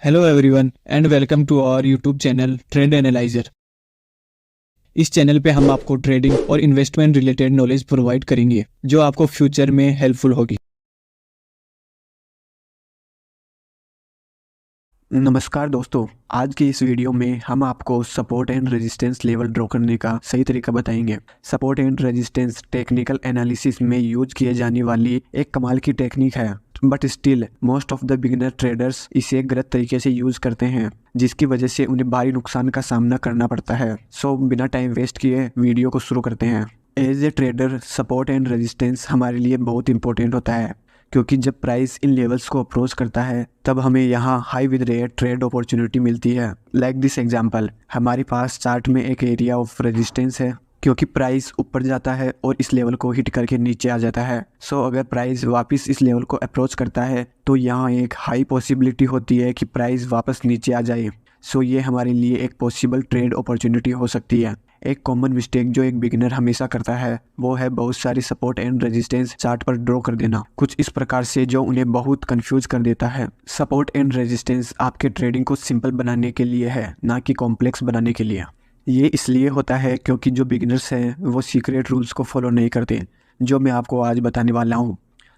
Hello everyone and welcome to our YouTube channel trend analyser. इस channel पे हम आपको ट्रेडिंग और इन्वेस्टमेंट रिलेटेड नॉलेज प्रोवाइड करेंगे जो आपको फ्यूचर में हेल्पफुल होगी। नमस्कार दोस्तों, आज की इस वीडियो में हम आपको support and resistance level draw करने का सही तरीका बताएंगे। Support and resistance technical analysis में यूज किए जाने वाली एक कमाल की टेक्निक है, but still most of the beginner traders इसे गलत तरीके से यूज करते हैं, जिसकी वजह से उन्हें भारी नुकसान का सामना करना पड़ता है। सो बिना टाइम वेस्ट किए वीडियो को शुरू करते हैं। As a trader support and resistance हमारे लिए बहुत इंपॉर्टेंट होता है, क्योंकि जब प्राइस इन लेवल्स को अप्रोच करता है तब हमें यहाँ high win rate trade opportunity मिलती है। लाइक दिस एग्जांपल, हमारे पास चार्ट में एक एरिया ऑफ रेजिस्टेंस है, क्योंकि प्राइस ऊपर जाता है और इस लेवल को हिट करके नीचे आ जाता है। सो अगर प्राइस वापस इस लेवल को अप्रोच करता है तो यहाँ एक हाई पॉसिबिलिटी होती है कि प्राइस वापस नीचे आ जाए। सो ये हमारे लिए एक पॉसिबल ट्रेड अपॉर्चुनिटी हो सकती है। एक कॉमन मिस्टेक जो एक बिगिनर हमेशा करता है वो है बहुत सारी सपोर्ट एंड रेजिस्टेंस चार्ट पर ड्रॉ कर देना, कुछ इस प्रकार से जो उन्हें बहुत कंफ्यूज कर देता है। सपोर्ट एंड रेजिस्टेंस आपके ट्रेडिंग को सिंपल बनाने के लिए है, ना कि कॉम्प्लेक्स बनाने के लिए। ये इसलिए होता है क्योंकि जो बिगिनर्स हैं वो सीक्रेट रूल्स को फॉलो नहीं करते, जो मैं आपको आज बताने वाला हूँ।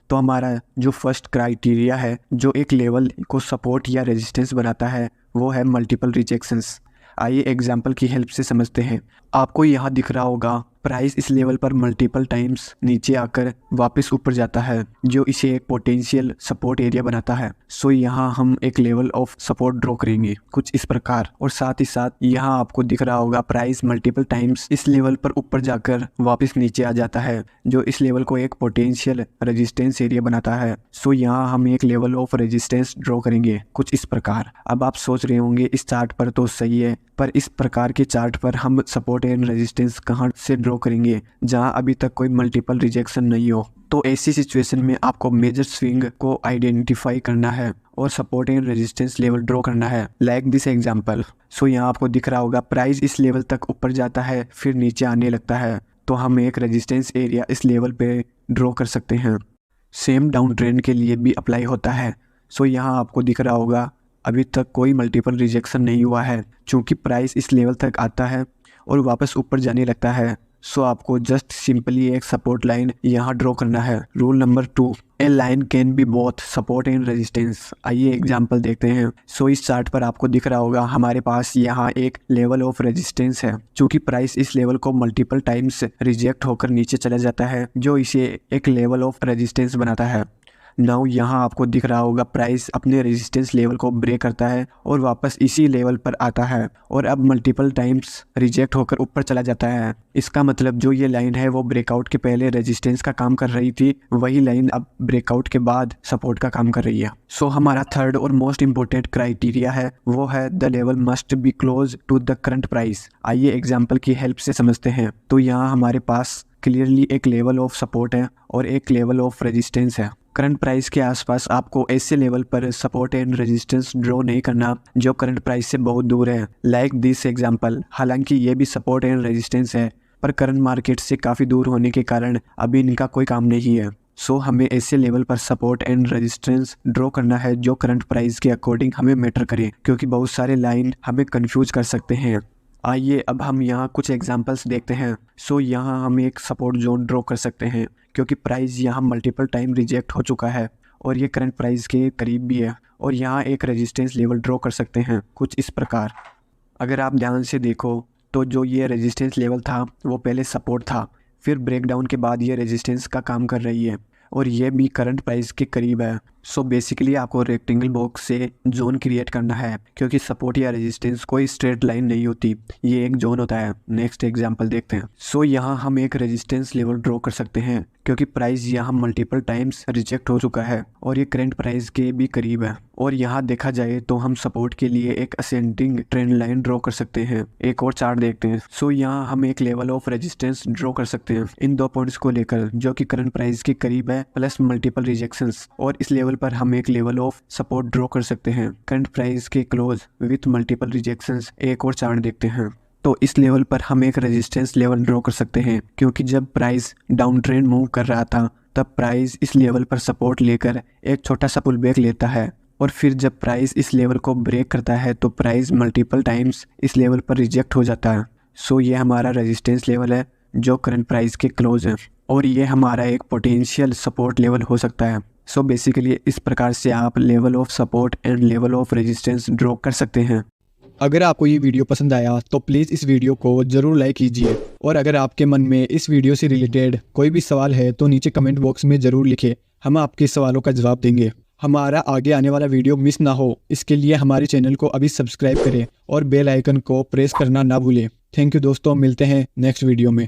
तो हमारा जो फर्स्ट क्राइटेरिया है जो एक लेवल को सपोर्ट या रेजिस्टेंस बनाता है वो है मल्टीपल रिजेक्शंस। आइए एग्जाम्पल की हेल्प से समझते हैं। आपको यहाँ दिख रहा होगा प्राइस इस लेवल पर मल्टीपल टाइम्स नीचे आकर वापस ऊपर जाता है, जो इसे एक पोटेंशियल सपोर्ट एरिया बनाता है। सो यहाँ हम एक लेवल ऑफ सपोर्ट ड्रॉ करेंगे कुछ इस प्रकार, और साथ ही साथ यहाँ आपको दिख रहा होगा प्राइस मल्टीपल टाइम्स इस लेवल पर ऊपर जाकर वापस नीचे आ जाता है, जो इस लेवल को एक पोटेंशियल रेजिस्टेंस एरिया बनाता है। सो यहाँ हम एक लेवल ऑफ रेजिस्टेंस ड्रॉ करेंगे कुछ इस प्रकार। अब आप सोच रहे होंगे इस चार्ट पर तो सही है, पर इस प्रकार के चार्ट पर हम सपोर्ट एंड रेजिस्टेंस कहाँ से ड्रॉ करेंगे जहां अभी तक कोई मल्टीपल रिजेक्शन नहीं हो। तो ऐसी सिचुएशन में आपको मेजर स्विंग को आइडेंटिफाई करना है और support and resistance level draw करना है। Like this example. सो यहाँ आपको दिख रहा होगा प्राइस इस लेवल तक ऊपर जाता है फिर नीचे आने लगता है, तो हम एक रेजिस्टेंस एरिया इस लेवल पे ड्रॉ कर सकते हैं। सेम डाउन ट्रेंड के लिए भी अप्लाई होता है। सो यहाँ आपको दिख रहा होगा अभी तक कोई मल्टीपल रिजेक्शन नहीं हुआ है, चूँकि प्राइस इस लेवल तक आता है और वापस ऊपर जाने लगता है। सो आपको जस्ट सिंपली एक सपोर्ट लाइन यहाँ ड्रॉ करना है। Rule number 2, A line can be both support and resistance. आइए एग्जांपल देखते हैं। सो इस चार्ट पर आपको दिख रहा होगा हमारे पास यहाँ एक लेवल ऑफ रेजिस्टेंस है, चूँकि प्राइस इस लेवल को मल्टीपल टाइम्स रिजेक्ट होकर नीचे चला जाता है, जो इसे एक लेवल ऑफ रेजिस्टेंस बनाता है। नाउ यहाँ आपको दिख रहा होगा प्राइस अपने रेजिस्टेंस लेवल को ब्रेक करता है और वापस इसी लेवल पर आता है, और अब मल्टीपल टाइम्स रिजेक्ट होकर ऊपर चला जाता है। इसका मतलब जो ये लाइन है वो ब्रेकआउट के पहले रेजिस्टेंस का काम कर रही थी, वही लाइन अब ब्रेकआउट के बाद सपोर्ट का काम कर रही है। सो हमारा थर्ड और मोस्ट इंपॉर्टेंट क्राइटेरिया है वो है the level must be close to the current price. आइए एग्जाम्पल की हेल्प से समझते हैं। तो यहाँ हमारे पास क्लियरली एक लेवल ऑफ सपोर्ट है और एक लेवल ऑफ रेजिस्टेंस है। करंट प्राइस के आसपास आपको ऐसे लेवल पर सपोर्ट एंड रेजिस्टेंस ड्रॉ नहीं करना जो करंट प्राइस से बहुत दूर है। लाइक दिस एग्जांपल, हालांकि ये भी सपोर्ट एंड रेजिस्टेंस है, पर करंट मार्केट से काफ़ी दूर होने के कारण अभी इनका कोई काम नहीं है। सो हमें ऐसे लेवल पर सपोर्ट एंड रेजिस्टेंस ड्रॉ करना है जो करंट प्राइस के अकॉर्डिंग हमें मैटर करे, क्योंकि बहुत सारे लाइन हमें कन्फ्यूज कर सकते हैं। आइए अब हम यहाँ कुछ एग्जांपल्स देखते हैं। सो यहाँ हम एक सपोर्ट जोन ड्रॉ कर सकते हैं, क्योंकि प्राइस यहाँ मल्टीपल टाइम रिजेक्ट हो चुका है और ये करंट प्राइस के करीब भी है, और यहाँ एक रेजिस्टेंस लेवल ड्रॉ कर सकते हैं कुछ इस प्रकार। अगर आप ध्यान से देखो तो जो ये रेजिस्टेंस लेवल था वो पहले सपोर्ट था, फिर ब्रेकडाउन के बाद ये रेजिस्टेंस का काम कर रही है, और ये भी करंट प्राइस के करीब है। सो बेसिकली आपको रेक्टेंगल बॉक्स से जोन क्रिएट करना है, क्योंकि सपोर्ट या रेजिस्टेंस कोई स्ट्रेट लाइन नहीं होती, ये एक जोन होता है। नेक्स्ट एग्जांपल देखते हैं। सो यहाँ हम एक रेजिस्टेंस लेवल ड्रॉ कर सकते हैं, क्योंकि प्राइस यहाँ मल्टीपल टाइम्स रिजेक्ट हो चुका है और ये करंट प्राइस के भी करीब है। और यहाँ देखा जाए तो हम सपोर्ट के लिए एक असेंडिंग ट्रेंड लाइन ड्रॉ कर सकते हैं। एक और चार्ट देखते हैं। सो यहाँ हम एक लेवल ऑफ रेजिस्टेंस ड्रॉ कर सकते हैं इन दो पॉइंट्स को लेकर, जो कि करंट प्राइस के करीब है प्लस मल्टीपल रिजेक्शंस, और इस लेवल पर हम एक लेवल ऑफ सपोर्ट ड्रॉ कर सकते हैं करंट प्राइस के क्लोज विथ मल्टीपल रिजेक्शंस। एक और चार्ट देखते हैं। तो इस लेवल पर हम एक रेजिस्टेंस लेवल ड्रॉ कर सकते हैं, क्योंकि जब प्राइस डाउन ट्रेंड मूव कर रहा था तब प्राइस इस लेवल पर सपोर्ट लेकर एक छोटा सा पुल बैक लेता है और फिर जब प्राइस इस लेवल को ब्रेक करता है तो प्राइस मल्टीपल टाइम्स इस लेवल पर रिजेक्ट हो जाता है। सो ये हमारा रेजिस्टेंस लेवल है जो करंट प्राइस के क्लोज है, और ये हमारा एक पोटेंशियल सपोर्ट लेवल हो सकता है। सो बेसिकली इस प्रकार से आप level of support and level of resistance draw कर सकते हैं। अगर आपको ये वीडियो पसंद आया तो प्लीज़ इस वीडियो को ज़रूर लाइक कीजिए, और अगर आपके मन में इस वीडियो से रिलेटेड कोई भी सवाल है तो नीचे कमेंट बॉक्स में ज़रूर लिखें, हम आपके सवालों का जवाब देंगे। हमारा आगे आने वाला वीडियो मिस ना हो इसके लिए हमारे चैनल को अभी सब्सक्राइब करें और बेल आइकन को प्रेस करना ना भूलें। थैंक यू दोस्तों, मिलते हैं नेक्स्ट वीडियो में।